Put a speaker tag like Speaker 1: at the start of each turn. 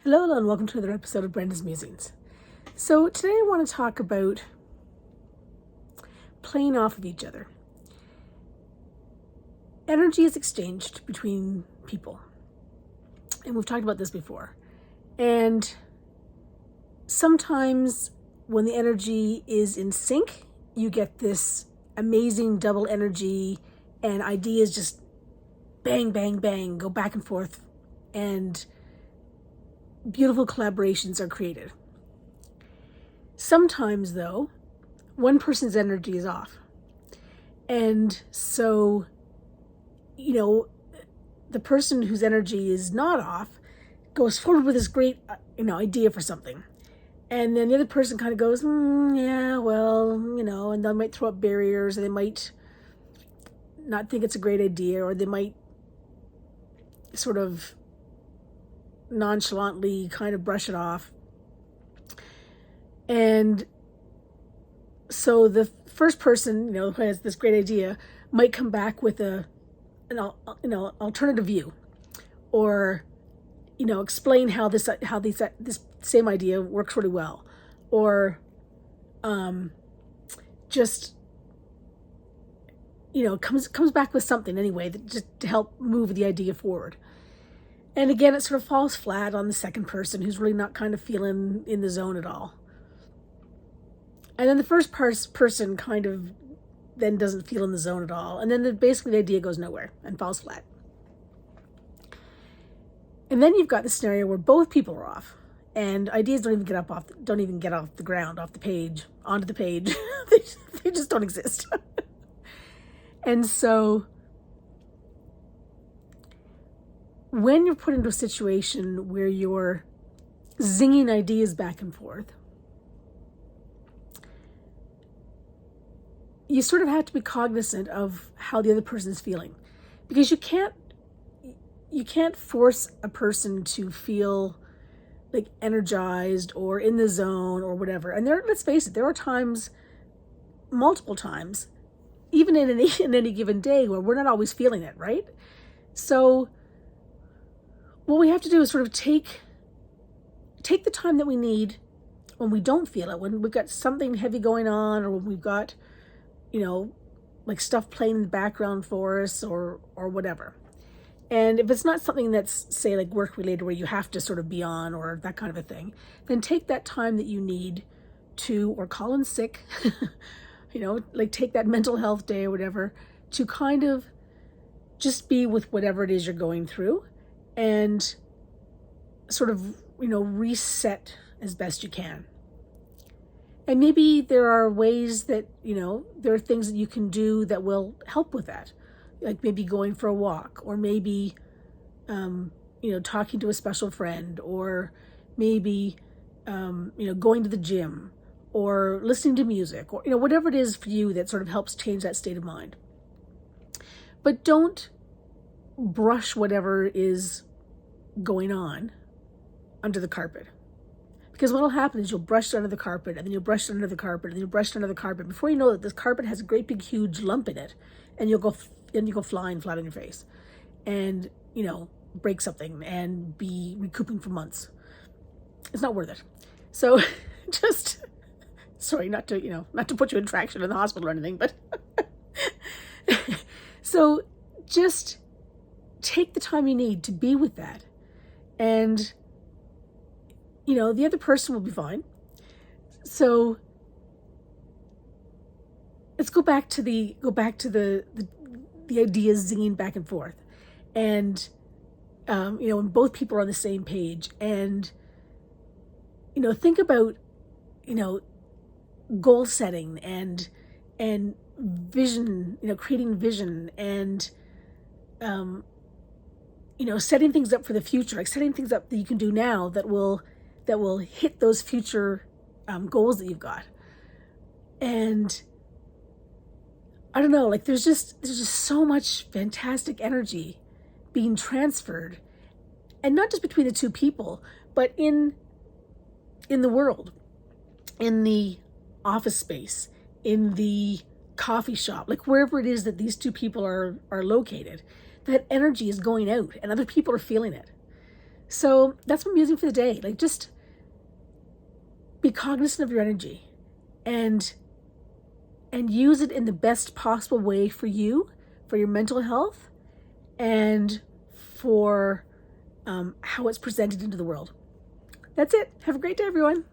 Speaker 1: Hello, and welcome to another episode of Brenda's Musings. So today I want to talk about playing off of each other. Energy is exchanged between people, and we've talked about this before. And sometimes when the energy is in sync, you get this amazing double energy, and ideas just bang, bang, bang, go back and forth, and beautiful collaborations are created. Sometimes, though, one person's energy is off. And so, the person whose energy is not off goes forward with this great, idea for something. And then the other person kind of goes, yeah, well, and they might throw up barriers, and they might not think it's a great idea, or they might sort of nonchalantly kind of brush it off. And so the first person, who has this great idea might come back with an alternative view, or explain how this same idea works really well, or just comes back with something anyway that just to help move the idea forward. And again, it sort of falls flat on the second person who's really not kind of feeling in the zone at all. And then the first person kind of then doesn't feel in the zone at all. And then basically the idea goes nowhere and falls flat. And then you've got the scenario where both people are off, and ideas don't even get off the ground, off the page, onto the page. they just don't exist. And so when you're put into a situation where you're zinging ideas back and forth, you sort of have to be cognizant of how the other person is feeling, because you can't force a person to feel like energized or in the zone or whatever. And let's face it, there are times, multiple times, even in any given day, where we're not always feeling it, right? So what we have to do is sort of take the time that we need when we don't feel it, when we've got something heavy going on, or when we've got, like stuff playing in the background for us, or whatever. And if it's not something that's, say, like work related, where you have to sort of be on, or that kind of a thing, then take that time that you need to, or call in sick, like take that mental health day or whatever, to kind of just be with whatever it is you're going through, and sort of, reset as best you can. And maybe there are ways that, there are things that you can do that will help with that. Like maybe going for a walk, or maybe, talking to a special friend, or maybe, going to the gym, or listening to music, or, whatever it is for you that sort of helps change that state of mind. But don't brush whatever is going on under the carpet. Because what will happen is you'll brush it under the carpet, and then you'll brush it under the carpet, and then you'll brush it under the carpet. Before you know it, this carpet has a great big huge lump in it, and you go flying flat on your face, and break something and be recouping for months. It's not worth it. So just sorry, not to put you in traction in the hospital or anything, but so just take the time you need to be with that, and the other person will be fine. So let's go back to the ideas zinging back and forth, and when both people are on the same page, and think about goal setting and vision, creating vision, and setting things up for the future, like setting things up that you can do now that will hit those future goals that you've got. And I don't know, like there's just so much fantastic energy being transferred, and not just between the two people, but in the world, in the office space, in the coffee shop, like wherever it is that these two people are located. That energy is going out, and other people are feeling it. So that's my musing for the day. Like, just be cognizant of your energy and use it in the best possible way for you, for your mental health, and for how it's presented into the world. That's it. Have a great day, everyone.